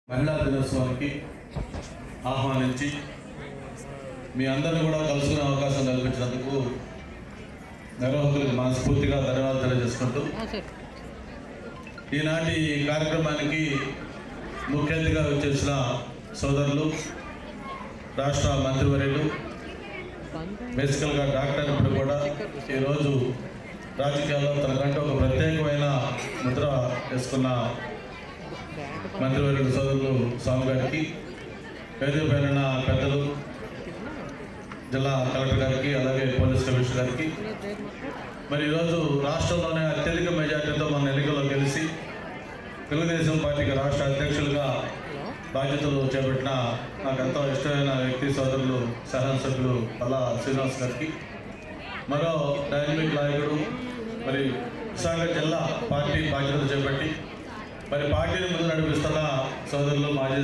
మహిళా దినోత్సవానికి ఆహ్వానించి మీ అందరిని కూడా కలుసుకునే అవకాశం కల్పించినందుకు నిర్వాహకులకు మనస్ఫూర్తిగా ధన్యవాదాలు తెలియజేసుకుంటూ ఈనాటి కార్యక్రమానికి ముఖ్య అతిథిగా వచ్చేసిన సోదరులు రాష్ట్ర మంత్రివర్యులు బేసికల్గా డాక్టర్ ఇప్పుడు కూడా ఈరోజు రాజకీయాల్లో తనకంటే ఒక ప్రత్యేకమైన ముద్ర వేసుకున్న మంత్రివర్యులు సోదరులు స్వామి గారికి, వేదిక పైన పెద్దలు జిల్లా కలెక్టర్ గారికి, అలాగే పోలీస్ కమిషనర్ గారికి, మరి ఈరోజు రాష్ట్రంలోనే అత్యధిక మెజార్టీతో మన ఎన్నికల్లో గెలిచి తెలుగుదేశం పార్టీకి రాష్ట్ర అధ్యక్షులుగా బాధ్యతలు చేపట్టిన నాకు ఎంతో ఇష్టమైన వ్యక్తి సోదరులు శాసనసభ్యులు పల్లా శ్రీనివాస్ గారికి, మరో డైనమిక్ నాయకుడు, మరి విశాఖ జిల్లా పార్టీ బాధ్యతలు చేపట్టి మరి పార్టీని ముందు నడిపిస్తున్న సోదరులు మాజీ